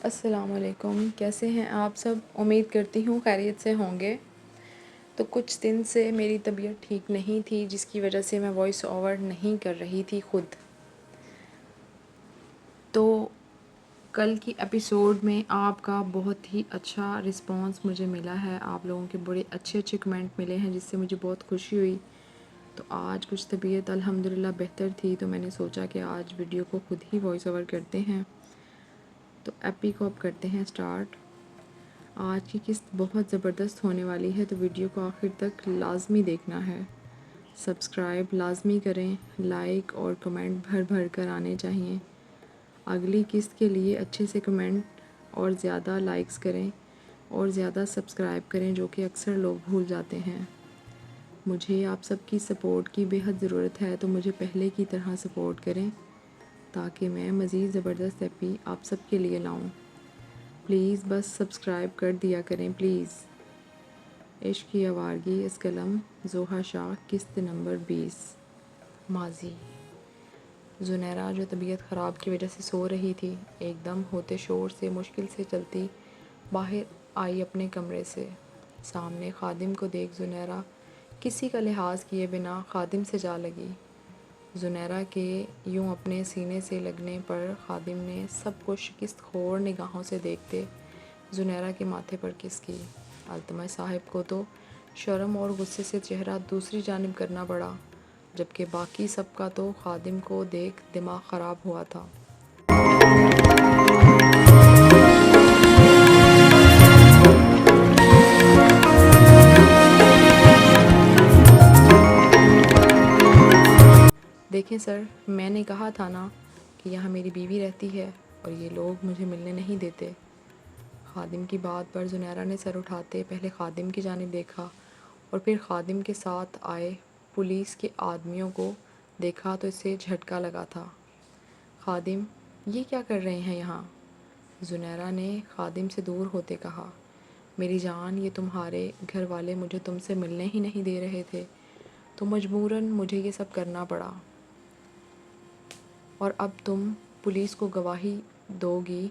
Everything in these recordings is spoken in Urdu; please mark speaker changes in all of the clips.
Speaker 1: السلام علیکم، کیسے ہیں آپ سب؟ امید کرتی ہوں خیریت سے ہوں گے۔ تو کچھ دن سے میری طبیعت ٹھیک نہیں تھی، جس کی وجہ سے میں وائس اوور نہیں کر رہی تھی خود۔ تو کل کی ایپیسوڈ میں آپ کا بہت ہی اچھا رسپانس مجھے ملا ہے، آپ لوگوں کے بڑے اچھے اچھے کمنٹ ملے ہیں، جس سے مجھے بہت خوشی ہوئی۔ تو آج کچھ طبیعت الحمدللہ بہتر تھی، تو میں نے سوچا کہ آج ویڈیو کو خود ہی وائس اوور کرتے ہیں۔ تو ایپی کو اب کرتے ہیں سٹارٹ۔ آج کی قسط بہت زبردست ہونے والی ہے، تو ویڈیو کو آخر تک لازمی دیکھنا ہے۔ سبسکرائب لازمی کریں، لائک اور کمنٹ بھر بھر کر آنے چاہئیں۔ اگلی قسط کے لیے اچھے سے کمنٹ اور زیادہ لائکس کریں اور زیادہ سبسکرائب کریں، جو کہ اکثر لوگ بھول جاتے ہیں۔ مجھے آپ سب کی سپورٹ کی بے حد ضرورت ہے، تو مجھے پہلے کی طرح سپورٹ کریں تاکہ میں مزید زبردست ایپی آپ سب کے لیے لاؤں۔ پلیز بس سبسکرائب کر دیا کریں پلیز۔ عشق کی آوارگی اس قلم زوہا شاہ، قسط نمبر 20۔ ماضی۔ زنیرہ جو طبیعت خراب کی وجہ سے سو رہی تھی، ایک دم ہوتے شور سے مشکل سے چلتی باہر آئی اپنے کمرے سے۔ سامنے خادم کو دیکھ زنیرہ کسی کا لحاظ کیے بنا خادم سے جا لگی۔ زنیرہ کے یوں اپنے سینے سے لگنے پر خادم نے سب کو شکست خور نگاہوں سے دیکھتے زنیرہ کے ماتھے پر کس کی۔ التمش صاحب کو تو شرم اور غصے سے چہرہ دوسری جانب کرنا پڑا، جبکہ باقی سب کا تو خادم کو دیکھ دماغ خراب ہوا تھا۔ دیکھیں سر، میں نے کہا تھا نا کہ یہاں میری بیوی رہتی ہے اور یہ لوگ مجھے ملنے نہیں دیتے۔ خادم کی بات پر زنیرہ نے سر اٹھاتے پہلے خادم کی جانب دیکھا اور پھر خادم کے ساتھ آئے پولیس کے آدمیوں کو دیکھا تو اسے جھٹکا لگا تھا۔ خادم، یہ کیا کر رہے ہیں یہاں؟ زنیرہ نے خادم سے دور ہوتے کہا۔ میری جان، یہ تمہارے گھر والے مجھے تم سے ملنے ہی نہیں دے رہے تھے، تو مجبوراً مجھے یہ سب کرنا پڑا۔ اور اب تم پولیس کو گواہی دو گی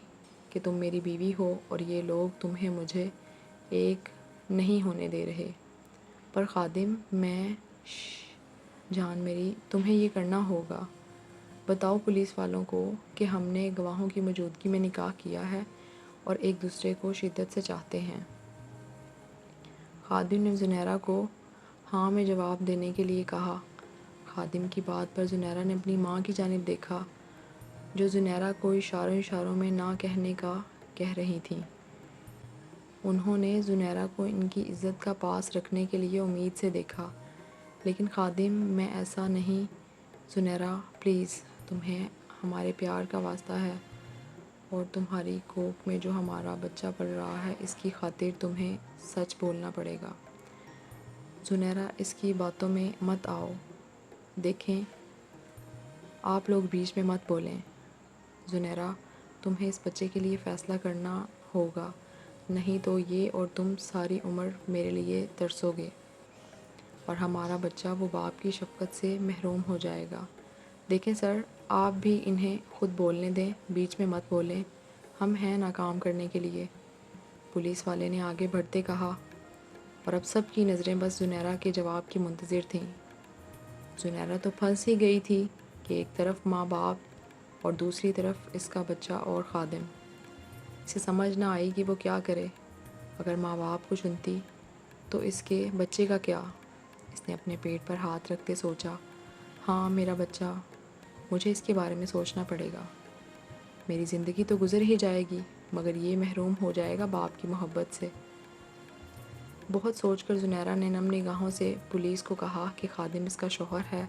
Speaker 1: کہ تم میری بیوی ہو اور یہ لوگ تمہیں مجھے ایک نہیں ہونے دے رہے۔ پر خادم، میں جان میری، تمہیں یہ کرنا ہوگا۔ بتاؤ پولیس والوں کو کہ ہم نے گواہوں کی موجودگی میں نکاح کیا ہے اور ایک دوسرے کو شدت سے چاہتے ہیں۔ خادم نے زنیرہ کو ہاں میں جواب دینے کے لیے کہا۔ خادم کی بات پر زنیرہ نے اپنی ماں کی جانب دیکھا، جو زنیرہ کو اشاروں میں نہ کہنے کا کہہ رہی تھیں۔ انہوں نے زنیرہ کو ان کی عزت کا پاس رکھنے کے لیے امید سے دیکھا۔ لیکن خادم، میں ایسا نہیں۔ زنیرہ پلیز، تمہیں ہمارے پیار کا واسطہ ہے اور تمہاری کوکھ میں جو ہمارا بچہ پل رہا ہے، اس کی خاطر تمہیں سچ بولنا پڑے گا۔ زنیرہ، اس کی باتوں میں مت آؤ۔ دیکھیں، آپ لوگ بیچ میں مت بولیں۔ زنیرہ، تمہیں اس بچے کے لیے فیصلہ کرنا ہوگا، نہیں تو یہ اور تم ساری عمر میرے لیے ترسو گے اور ہمارا بچہ وہ باپ کی شفقت سے محروم ہو جائے گا۔ دیکھیں سر، آپ بھی انہیں خود بولنے دیں، بیچ میں مت بولیں، ہم ہیں نا کام کرنے کے لیے۔ پولیس والے نے آگے بڑھتے کہا، اور اب سب کی نظریں بس زنیرہ کے جواب کی منتظر تھیں۔ زنیرہ تو پھنس ہی گئی تھی کہ ایک طرف ماں باپ اور دوسری طرف اس کا بچہ اور خادم۔ اسے سمجھ نہ آئی کہ وہ کیا کرے۔ اگر ماں باپ کو چنتی تو اس کے بچے کا کیا؟ اس نے اپنے پیٹ پر ہاتھ رکھتے سوچا، ہاں میرا بچہ، مجھے اس کے بارے میں سوچنا پڑے گا۔ میری زندگی تو گزر ہی جائے گی، مگر یہ محروم ہو جائے گا باپ کی محبت سے۔ بہت سوچ کر زنیرہ نے نم نگاہوں سے پولیس کو کہا کہ خادم اس کا شوہر ہے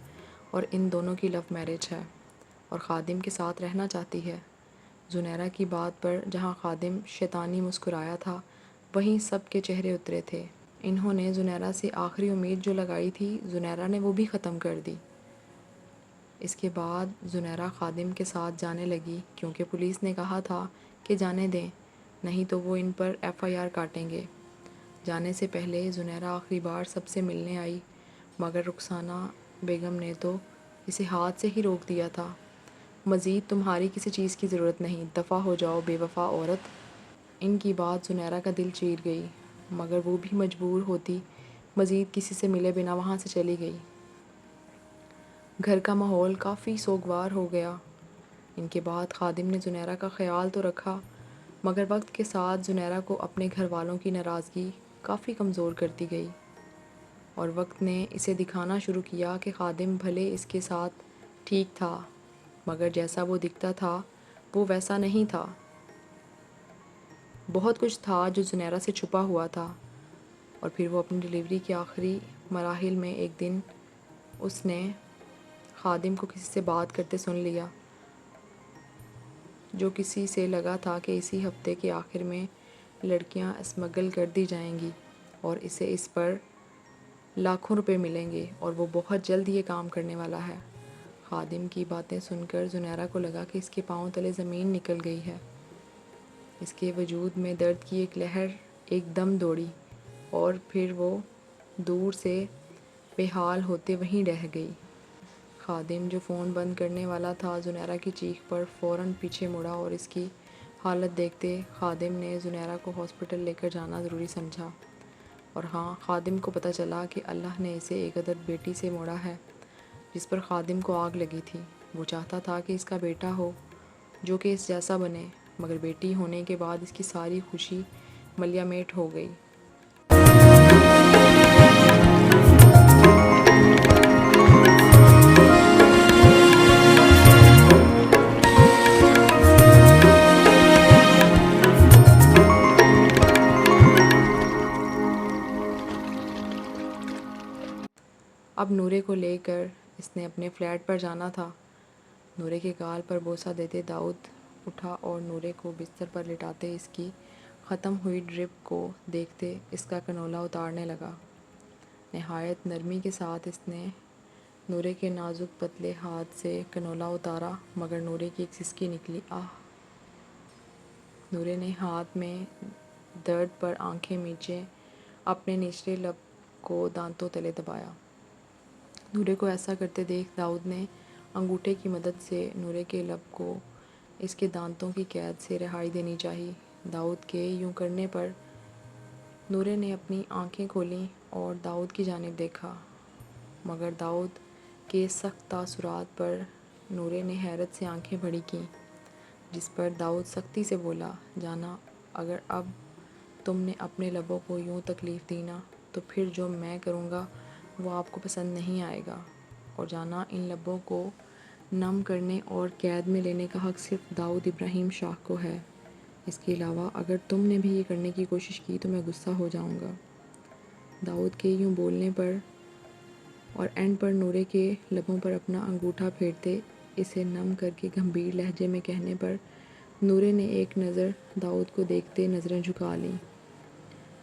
Speaker 1: اور ان دونوں کی لو میرج ہے اور خادم کے ساتھ رہنا چاہتی ہے۔ زنیرہ کی بات پر جہاں خادم شیطانی مسکرایا تھا، وہیں سب کے چہرے اترے تھے۔ انہوں نے زنیرہ سے آخری امید جو لگائی تھی، زنیرہ نے وہ بھی ختم کر دی۔ اس کے بعد زنیرہ خادم کے ساتھ جانے لگی، کیونکہ پولیس نے کہا تھا کہ جانے دیں، نہیں تو وہ ان پر FIR کاٹیں گے۔ جانے سے پہلے زنیرہ آخری بار سب سے ملنے آئی، مگر رخسانہ بیگم نے تو اسے ہاتھ سے ہی روک دیا تھا۔ مزید تمہاری کسی چیز کی ضرورت نہیں، دفع ہو جاؤ بے وفا عورت۔ ان کی بات زنیرہ کا دل چیر گئی، مگر وہ بھی مجبور ہوتی مزید کسی سے ملے بنا وہاں سے چلی گئی۔ گھر کا ماحول کافی سوگوار ہو گیا۔ ان کے بعد خادم نے زنیرہ کا خیال تو رکھا، مگر وقت کے ساتھ زنیرہ کو اپنے گھر والوں کی ناراضگی کافی کمزور کرتی گئی، اور وقت نے اسے دکھانا شروع کیا کہ خادم بھلے اس کے ساتھ ٹھیک تھا، مگر جیسا وہ دکھتا تھا وہ ویسا نہیں تھا۔ بہت کچھ تھا جو زنیرہ سے چھپا ہوا تھا۔ اور پھر وہ اپنی ڈیلیوری کے آخری مراحل میں ایک دن اس نے خادم کو کسی سے بات کرتے سن لیا، جو کسی سے لگا تھا کہ اسی ہفتے کے آخر میں لڑکیاں اسمگل کر دی جائیں گی اور اسے اس پر لاکھوں روپے ملیں گے، اور وہ بہت جلد یہ کام کرنے والا ہے۔ خادم کی باتیں سن کر زنیرہ کو لگا کہ اس کے پاؤں تلے زمین نکل گئی ہے۔ اس کے وجود میں درد کی ایک لہر ایک دم دوڑی، اور پھر وہ دور سے بے حال ہوتے وہیں رہ گئی۔ خادم جو فون بند کرنے والا تھا، زنیرہ کی چیخ پر فوراً پیچھے مڑا، اور اس کی حالت دیکھتے خادم نے زنیرہ کو ہاسپٹل لے کر جانا ضروری سمجھا۔ اور ہاں، خادم کو پتہ چلا کہ اللہ نے اسے ایک عدد بیٹی سے موڑا ہے جس پر خادم کو آگ لگی تھی۔ وہ چاہتا تھا کہ اس کا بیٹا ہو جو کہ اس جیسا بنے، مگر بیٹی ہونے کے بعد اس کی ساری خوشی ملیا میٹ ہو گئی۔ اب نورے کو لے کر اس نے اپنے فلیٹ پر جانا تھا۔ نورے کے گال پر بوسہ دیتے داؤد اٹھا اور نورے کو بستر پر لٹاتے اس کی ختم ہوئی ڈرپ کو دیکھتے اس کا کنولا اتارنے لگا۔ نہایت نرمی کے ساتھ اس نے نورے کے نازک پتلے ہاتھ سے کنولا اتارا، مگر نورے کی ایک سسکی نکلی۔ آہ! نورے نے ہاتھ میں درد پر آنکھیں میچے اپنے نچلے لب کو دانتوں تلے دبایا۔ نورے کو ایسا کرتے دیکھ داؤد نے انگوٹھے کی مدد سے نورے کے لب کو اس کے دانتوں کی قید سے رہائی دینی چاہی۔ داؤد کے یوں کرنے پر نورے نے اپنی آنکھیں کھولیں اور داؤد کی جانب دیکھا، مگر داؤد کے سخت تاثرات پر نورے نے حیرت سے آنکھیں بڑی کیں، جس پر داؤد سختی سے بولا، جانا، اگر اب تم نے اپنے لبوں کو یوں تکلیف دی نا، تو پھر جو میں کروں گا وہ آپ کو پسند نہیں آئے گا، اور جانا، ان لبوں کو نم کرنے اور قید میں لینے کا حق صرف داؤد ابراہیم شاہ کو ہے۔ اس کے علاوہ اگر تم نے بھی یہ کرنے کی کوشش کی تو میں غصہ ہو جاؤں گا۔ داؤد کے یوں بولنے پر اور اینڈ پر نورے کے لبوں پر اپنا انگوٹھا پھیرتے اسے نم کر کے گمبھیر لہجے میں کہنے پر نورے نے ایک نظر داؤد کو دیکھتے نظریں جھکا لیں،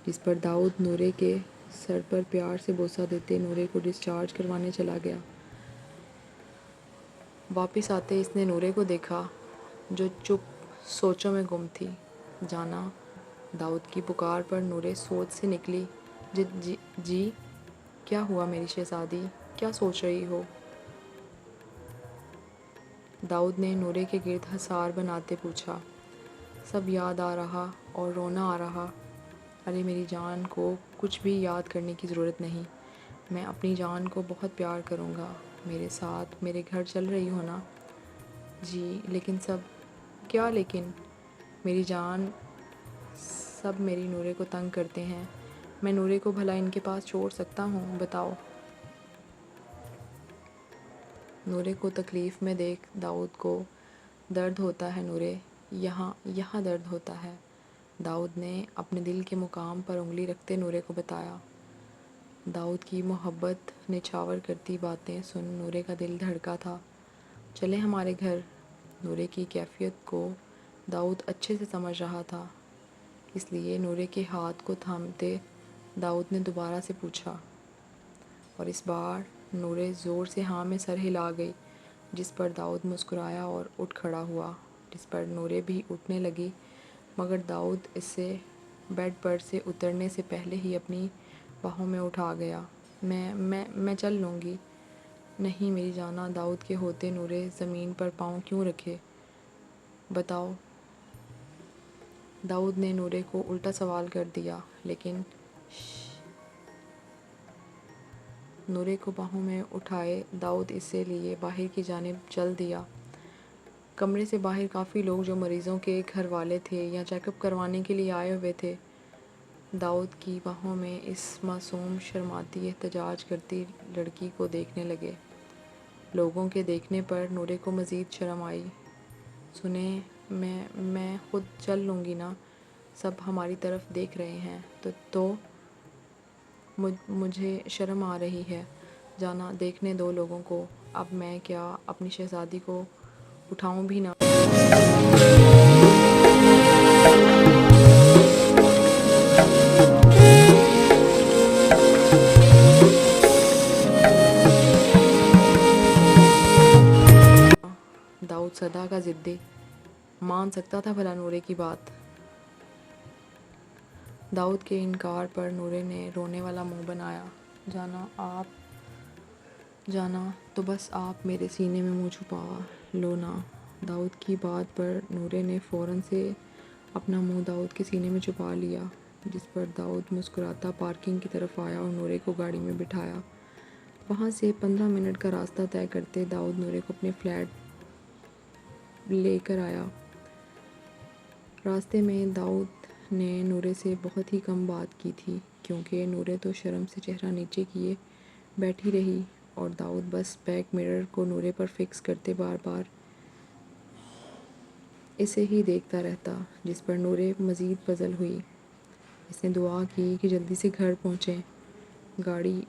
Speaker 1: جس پر داؤد نورے کے سر پر پیار سے بوسہ دیتے نورے کو ڈسچارج کروانے چلا گیا۔ واپس آتے اس نے نورے کو دیکھا جو چپ سوچوں میں گم تھی۔ جانا، داؤد کی پکار پر نورے سوچ سے نکلی۔ جی کیا ہوا میری شہزادی، کیا سوچ رہی ہو؟ داؤد نے نورے کے گرد حصار بناتے پوچھا۔ سب یاد آ رہا اور رونا آ رہا۔ ارے میری جان کو کچھ بھی یاد کرنے کی ضرورت نہیں، میں اپنی جان کو بہت پیار کروں گا، میرے ساتھ میرے گھر چل رہی ہو نا؟ جی لیکن سب کیا لیکن؟ میری جان، سب میری نورے کو تنگ کرتے ہیں، میں نورے کو بھلا ان کے پاس چھوڑ سکتا ہوں؟ بتاؤ۔ نورے کو تکلیف میں دیکھ داؤد کو درد ہوتا ہے نورے، یہاں درد ہوتا ہے، داؤد نے اپنے دل کے مقام پر انگلی رکھتے نورے کو بتایا۔ داؤد کی محبت نچھاور کرتی باتیں سن نورے کا دل دھڑکا تھا۔ چلیں ہمارے گھر۔ نورے کی کیفیت کو داؤد اچھے سے سمجھ رہا تھا، اس لیے نورے کے ہاتھ کو تھامتے داؤد نے دوبارہ سے پوچھا، اور اس بار نورے زور سے ہاں میں سر ہلا گئی، جس پر داؤد مسکرایا اور اٹھ کھڑا ہوا، جس پر نورے بھی اٹھنے لگی، مگر داؤد اس سے بیڈ پر سے اترنے سے پہلے ہی اپنی باہوں میں اٹھا گیا۔ میں چل لوں گی۔ نہیں میری جانا، داؤد کے ہوتے نورے زمین پر پاؤں کیوں رکھے؟ بتاؤ۔ داؤد نے نورے کو الٹا سوال کر دیا، لیکن نورے کو باہوں میں اٹھائے داؤد اسے لیے باہر کی جانب چل دیا۔ کمرے سے باہر کافی لوگ جو مریضوں کے گھر والے تھے یا چیک اپ کروانے کے لیے آئے ہوئے تھے، داؤد کی باہوں میں اس معصوم شرماتی احتجاج کرتی لڑکی کو دیکھنے لگے۔ لوگوں کے دیکھنے پر نورے کو مزید شرم آئی۔ سنیں، میں خود چل لوں گی نا، سب ہماری طرف دیکھ رہے ہیں تو مجھے شرم آ رہی ہے۔ جانا دیکھنے دو لوگوں کو، اب میں کیا اپنی شہزادی کو اٹھاؤں بھی نہ۔ داؤد صدا کا ضدی مان سکتا تھا بھلا نورے کی بات؟ داؤد کے انکار پر نورے نے رونے والا منہ بنایا۔ جانا تو بس آپ میرے سینے میں منہ چھپا لو نا۔ داؤد کی بات پر نورے نے فوراً سے اپنا منہ داؤد کے سینے میں چھپا لیا، جس پر داؤد مسکراتا پارکنگ کی طرف آیا اور نورے کو گاڑی میں بٹھایا۔ وہاں سے 15 منٹ کا راستہ طے کرتے داؤد نورے کو اپنے فلیٹ لے کر آیا۔ راستے میں داؤد نے نورے سے بہت ہی کم بات کی تھی، کیونکہ نورے تو شرم سے چہرہ نیچے کیے بیٹھی رہی اور داؤد بس بیک مرر کو نورے پر فکس کرتے بار بار اسے ہی دیکھتا رہتا، جس پر نورے مزید پزل ہوئی۔ اس نے دعا کی کہ جلدی سے گھر پہنچیں۔ گاڑی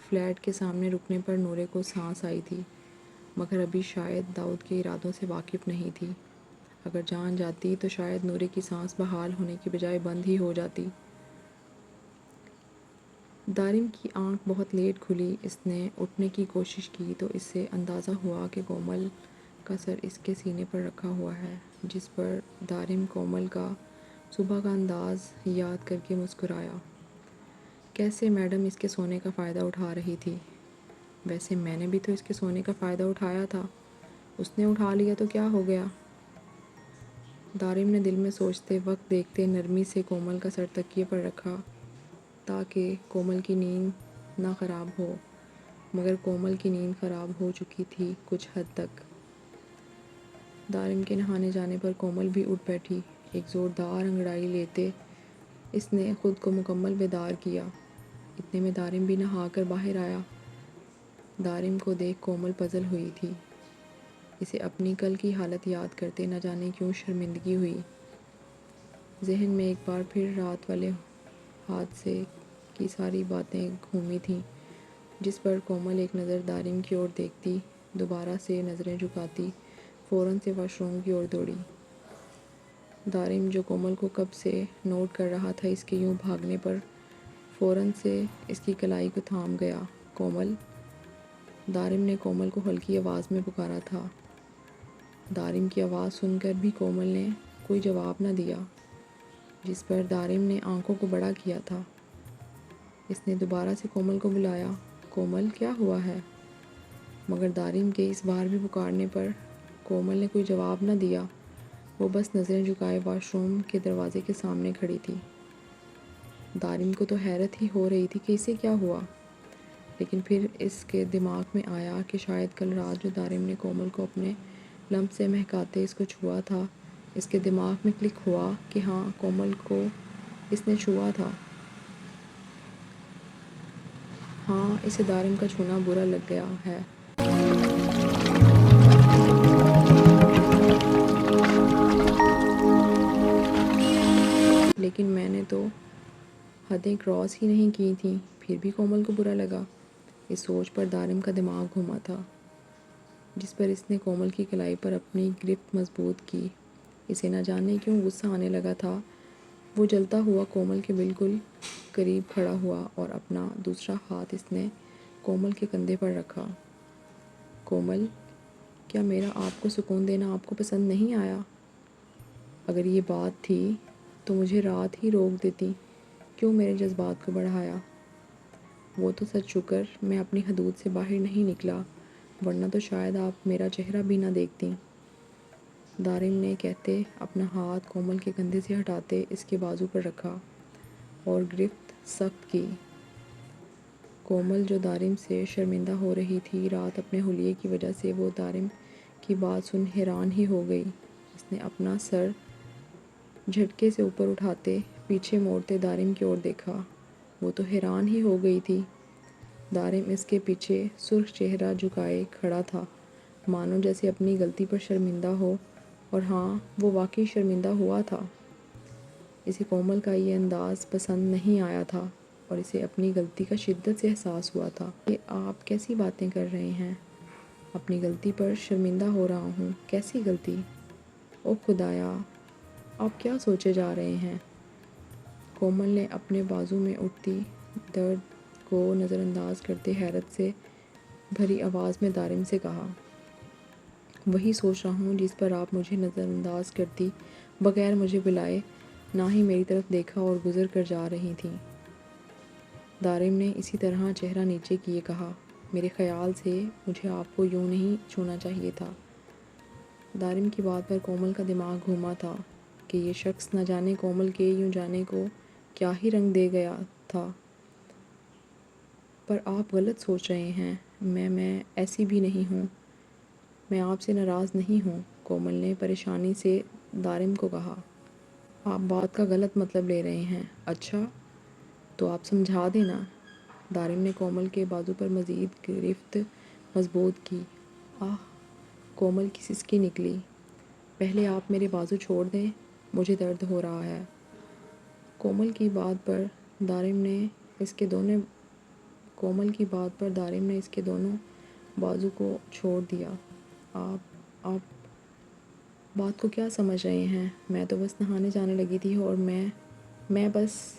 Speaker 1: فلیٹ کے سامنے رکنے پر نورے کو سانس آئی تھی، مگر ابھی شاید داؤد کے ارادوں سے واقف نہیں تھی۔ اگر جان جاتی تو شاید نورے کی سانس بحال ہونے کی بجائے بند ہی ہو جاتی۔ دارم کی آنکھ بہت لیٹ کھلی۔ اس نے اٹھنے کی کوشش کی تو اس سے اندازہ ہوا کہ کومل کا سر اس کے سینے پر رکھا ہوا ہے، جس پر دارم کومل کا صبح کا انداز یاد کر کے مسکرایا۔ کیسے میڈم اس کے سونے کا فائدہ اٹھا رہی تھی؟ ویسے میں نے بھی تو اس کے سونے کا فائدہ اٹھایا تھا، اس نے اٹھا لیا تو کیا ہو گیا؟ دارم نے دل میں سوچتے وقت دیکھتے نرمی سے کومل کا سر تکیے پر رکھا تاکہ کومل کی نیند نہ خراب ہو، مگر کومل کی نیند خراب ہو چکی تھی کچھ حد تک۔ دارم کے نہانے جانے پر کومل بھی اٹھ بیٹھی۔ ایک زوردار انگڑائی لیتے اس نے خود کو مکمل بیدار کیا۔ اتنے میں دارم بھی نہا کر باہر آیا۔ دارم کو دیکھ کومل پزل ہوئی تھی۔ اسے اپنی کل کی حالت یاد کرتے نہ جانے کیوں شرمندگی ہوئی۔ ذہن میں ایک بار پھر رات والے حادثے کی ساری باتیں گھومی تھیں، جس پر کومل ایک نظر دارم کی اور دیکھتی، دوبارہ سے نظریں جھکاتی، فوراً سے واش روم کی اور دوڑی۔ دارم جو کومل کو کب سے نوٹ کر رہا تھا، اس کے یوں بھاگنے پر فوراً سے اس کی کلائی کو تھام گیا۔ کومل! دارم نے کومل کو ہلکی آواز میں پکارا تھا۔ دارم کی آواز سن کر بھی کومل نے کوئی جواب نہ دیا، جس پر دارم نے آنکھوں کو بڑا کیا تھا۔ اس نے دوبارہ سے کومل کو بلایا، کومل کیا ہوا ہے؟ مگر دارم کے اس بار بھی پکارنے پر کومل نے کوئی جواب نہ دیا، وہ بس نظریں جھکائے واش روم کے دروازے کے سامنے کھڑی تھی۔ دارم کو تو حیرت ہی ہو رہی تھی کہ اسے کیا ہوا، لیکن پھر اس کے دماغ میں آیا کہ شاید کل رات جو دارم نے کومل کو اپنے لمس سے مہکاتے اس کو چھوا تھا، اس کے دماغ میں کلک ہوا کہ ہاں، کومل کو اس نے چھوا تھا۔ ہاں، اسے دارم کا چھونا برا لگ گیا ہے۔ لیکن میں نے تو حدیں کراس ہی نہیں کی تھیں، پھر بھی کومل کو برا لگا۔ اس سوچ پر دارم کا دماغ گھوما تھا، جس پر اس نے کومل کی کلائی پر اپنی گرفت مضبوط کی۔ اسے نہ جانے کیوں غصہ آنے لگا تھا۔ وہ جلتا ہوا کومل کے بالکل قریب کھڑا ہوا اور اپنا دوسرا ہاتھ اس نے کومل کے کندھے پر رکھا۔ کومل! کیا میرا آپ کو سکون دینا آپ کو پسند نہیں آیا؟ اگر یہ بات تھی تو مجھے رات ہی روک دیتی، کیوں میرے جذبات کو بڑھایا؟ وہ تو سچ شکر میں اپنی حدود سے باہر نہیں نکلا، ورنہ تو شاید آپ میرا چہرہ بھی نہ دیکھتیں۔ دارم نے کہتے اپنا ہاتھ کومل کے کندھے سے ہٹاتے اس کے بازو پر رکھا اور گرفت سخت کی۔ کومل جو دارم سے شرمندہ ہو رہی تھی، رات اپنے حلیے کی وجہ سے، وہ دارم کی بات سن حیران ہی ہو گئی۔ اس نے اپنا سر جھٹکے سے اوپر اٹھاتے پیچھے موڑتے دارم کی اور دیکھا۔ وہ تو حیران ہی ہو گئی تھی۔ دارم اس کے پیچھے سرخ چہرہ جھکائے کھڑا تھا، مانو جیسے اپنی غلطی پر شرمندہ ہو، اور ہاں، وہ واقعی شرمندہ ہوا تھا۔ اسے کومل کا یہ انداز پسند نہیں آیا تھا اور اسے اپنی غلطی کا شدت سے احساس ہوا تھا۔ یہ آپ کیسی باتیں کر رہے ہیں؟ اپنی غلطی پر شرمندہ ہو رہا ہوں؟ کیسی غلطی؟ او خدایا، آپ کیا سوچے جا رہے ہیں؟ کومل نے اپنے بازو میں اٹھتی درد کو نظر انداز کرتے حیرت سے بھری آواز میں دارم سے کہا، وہی سوچ رہا ہوں جس پر آپ مجھے نظر انداز کرتی بغیر مجھے بلائے نہ ہی میری طرف دیکھا اور گزر کر جا رہی تھیں۔ دارم نے اسی طرح چہرہ نیچے کیے کہا، میرے خیال سے مجھے آپ کو یوں نہیں چھونا چاہیے تھا۔ دارم کی بات پر کومل کا دماغ گھوما تھا کہ یہ شخص نہ جانے کومل کے یوں جانے کو کیا ہی رنگ دے گیا تھا۔ پر آپ غلط سوچ رہے ہیں، میں ایسی بھی نہیں ہوں، میں آپ سے ناراض نہیں ہوں، کومل نے پریشانی سے دارم کو کہا۔ آپ بات کا غلط مطلب لے رہے ہیں۔ اچھا، تو آپ سمجھا دینا۔ دارم نے کومل کے بازو پر مزید گرفت مضبوط کی۔ آہ! کومل کی سسکی نکلی۔ پہلے آپ میرے بازو چھوڑ دیں، مجھے درد ہو رہا ہے۔ کومل کی بات پر دارم نے اس کے دونوں بازو کو چھوڑ دیا۔ آپ بات کو کیا سمجھ رہے ہیں؟ میں تو بس نہانے جانے لگی تھی اور میں بس…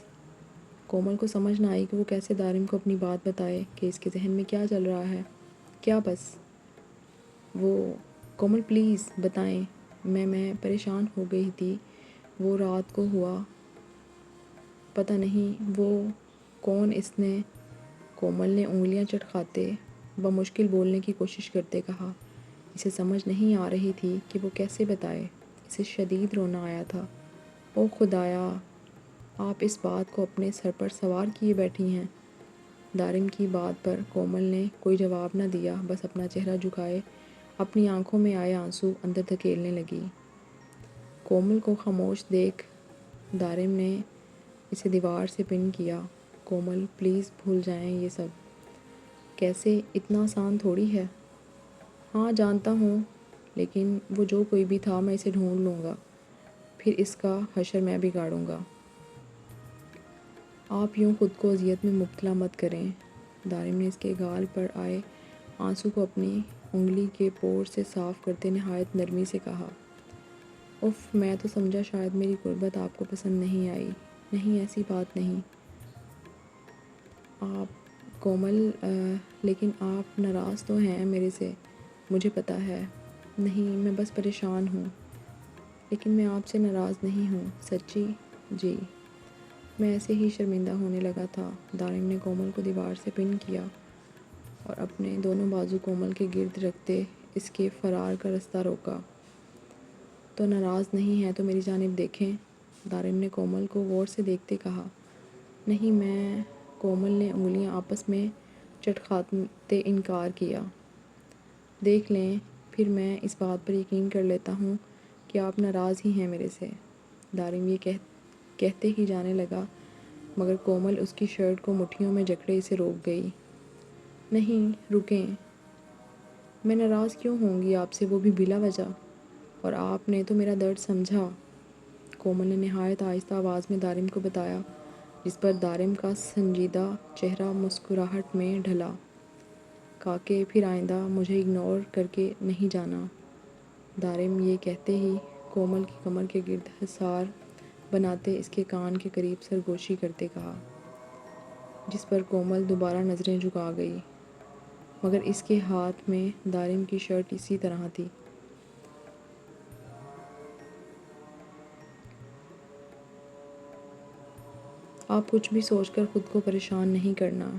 Speaker 1: کومل کو سمجھ نہ آئی کہ وہ کیسے دارم کو اپنی بات بتائے کہ اس کے ذہن میں کیا چل رہا ہے۔ کیا بس؟ کومل پلیز بتائیں۔ میں پریشان ہو گئی تھی۔ وہ رات کو ہوا، پتہ نہیں وہ کون اس نے… کومل نے انگلیاں چٹکھاتے بمشکل بولنے کی کوشش کرتے کہا۔ اسے سمجھ نہیں آ رہی تھی کہ وہ کیسے بتائے۔ اسے شدید رونا آیا تھا۔ او خدایا، آپ اس بات کو اپنے سر پر سوار کیے بیٹھی ہیں۔ دارم کی بات پر کومل نے کوئی جواب نہ دیا، بس اپنا چہرہ جھکائے اپنی آنکھوں میں آئے آنسو اندر دھکیلنے لگی۔ کومل کو خاموش دیکھ دارم نے اسے دیوار سے پن کیا۔ کومل پلیز بھول جائیں یہ سب۔ کیسے؟ اتنا آسان تھوڑی ہے۔ ہاں جانتا ہوں، لیکن وہ جو کوئی بھی تھا میں اسے ڈھونڈ لوں گا، پھر اس کا حشر میں بگاڑوں گا۔ آپ یوں خود کو اذیت میں مبتلا مت کریں۔ دارم نے اس کے گال پر آئے آنسو کو اپنی انگلی کے پور سے صاف کرتے نہایت نرمی سے کہا۔ اف، میں تو سمجھا شاید میری قربت آپ کو پسند نہیں آئی۔ نہیں، ایسی بات نہیں۔ کومل، لیکن آپ ناراض تو ہیں میرے سے، مجھے پتہ ہے۔ نہیں، میں بس پریشان ہوں۔ لیکن میں آپ سے ناراض نہیں ہوں، سچی۔ جی، میں ایسے ہی شرمندہ ہونے لگا تھا۔ دارم نے کومل کو دیوار سے پن کیا اور اپنے دونوں بازو کومل کے گرد رکھتے اس کے فرار کا رستہ روکا۔ تو ناراض نہیں ہیں تو میری جانب دیکھیں۔ دارم نے کومل کو غور سے دیکھتے کہا۔ نہیں، میں… کومل نے انگلیاں آپس میں چٹکھاتے انکار کیا۔ دیکھ لیں، پھر میں اس بات پر یقین کر لیتا ہوں کہ آپ ناراض ہی ہیں میرے سے۔ دارم یہ کہتے ہی جانے لگا، مگر کومل اس کی شرٹ کو مٹھیوں میں جکڑے اسے روک گئی۔ نہیں، رکیں۔ میں ناراض کیوں ہوں گی آپ سے، وہ بھی بلا وجہ؟ اور آپ نے تو میرا درد سمجھا، کومل نے نہایت آہستہ آواز میں دارم کو بتایا، جس پر دارم کا سنجیدہ چہرہ مسکراہٹ میں ڈھلا۔ کاکے، پھر آئندہ مجھے اگنور کر کے نہیں جانا۔ دارم یہ کہتے ہی کومل کی کمر کے گرد حصار بناتے اس کے کان کے قریب سرگوشی کرتے کہا، جس پر کومل دوبارہ نظریں جھکا گئی، مگر اس کے ہاتھ میں دارم کی شرٹ اسی طرح تھی۔ آپ کچھ بھی سوچ کر خود کو پریشان نہیں کرنا،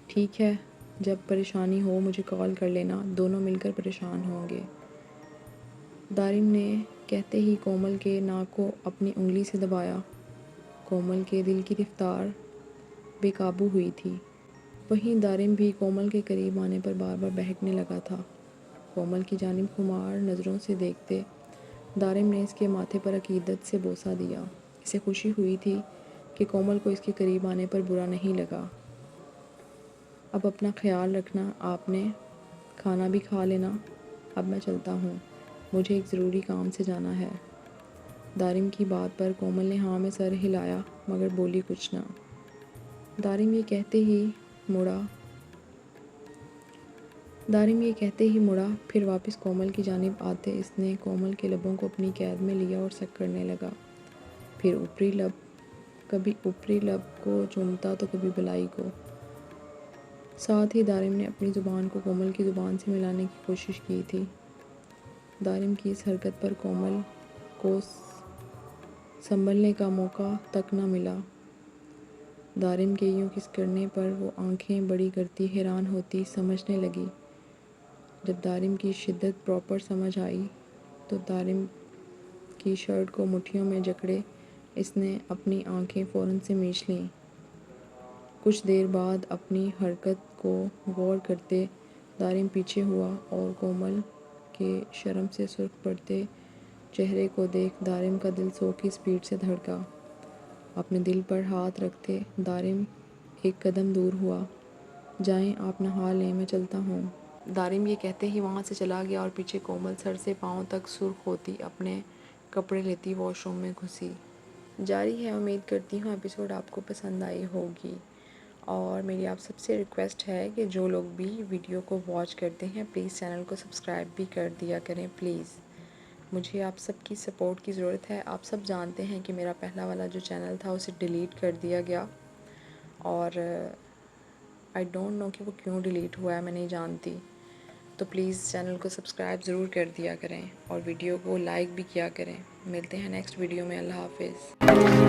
Speaker 1: ٹھیک ہے؟ جب پریشانی ہو مجھے کال کر لینا، دونوں مل کر پریشان ہوں گے۔ دارم نے کہتے ہی کومل کے ناک کو اپنی انگلی سے دبایا۔ کومل کے دل کی رفتار بے قابو ہوئی تھی۔ وہیں دارم بھی کومل کے قریب آنے پر بار بار بہکنے لگا تھا۔ کومل کی جانب خمار نظروں سے دیکھتے دارم نے اس کے ماتھے پر عقیدت سے بوسہ دیا۔ اسے خوشی ہوئی تھی کہ کومل کو اس کے قریب آنے پر برا نہیں لگا۔ اب اپنا خیال رکھنا، آپ نے کھانا بھی کھا لینا، اب میں چلتا ہوں، مجھے ایک ضروری کام سے جانا ہے۔ دارم کی بات پر کومل نے ہاں میں سر ہلایا مگر بولی کچھ نہ۔ دارم یہ کہتے ہی مڑا، پھر واپس کومل کی جانب آتے اس نے کومل کے لبوں کو اپنی قید میں لیا اور سک کرنے لگا۔ پھر کبھی اوپری لب کو چومتا تو کبھی بلائی کو۔ ساتھ ہی دارم نے اپنی زبان کو کومل کی زبان سے ملانے کی کوشش کی تھی۔ دارم کی اس حرکت پر کومل کو سنبھلنے کا موقع تک نہ ملا۔ دارم کے یوں کس کرنے پر وہ آنکھیں بڑی کرتی حیران ہوتی سمجھنے لگی۔ جب دارم کی شدت پراپر سمجھ آئی تو دارم کی شرٹ کو مٹھیوں میں جکڑے اس نے اپنی آنکھیں فوراً سے میچ لیں۔ کچھ دیر بعد اپنی حرکت کو غور کرتے دارم پیچھے ہوا اور کومل کے شرم سے سرخ پڑتے چہرے کو دیکھ دارم کا دل 100 کی سپیڈ سے دھڑکا۔ اپنے دل پر ہاتھ رکھتے دارم ایک قدم دور ہوا۔ جائیں آپ نہا لیں، میں چلتا ہوں۔ دارم یہ کہتے ہی وہاں سے چلا گیا اور پیچھے کومل سر سے پاؤں تک سرخ ہوتی اپنے کپڑے لیتی واش روم میں گھسی۔ جاری ہے، امید کرتی ہوں ایپیسوڈ آپ کو پسند آئی ہوگی، اور میری آپ سب سے ریکویسٹ ہے کہ جو لوگ بھی ویڈیو کو واچ کرتے ہیں پلیز چینل کو سبسکرائب بھی کر دیا کریں پلیز۔ مجھے آپ سب کی سپورٹ کی ضرورت ہے۔ آپ سب جانتے ہیں کہ میرا پہلا والا جو چینل تھا اسے ڈیلیٹ کر دیا گیا، اور آئی ڈونٹ نو کہ وہ کیوں ڈیلیٹ ہوا ہے، میں نہیں جانتی۔ تو پلیز چینل کو سبسکرائب ضرور کر دیا کریں اور ویڈیو کو لائک بھی کیا کریں۔ ملتے ہیں نیکسٹ ویڈیو میں، اللہ حافظ۔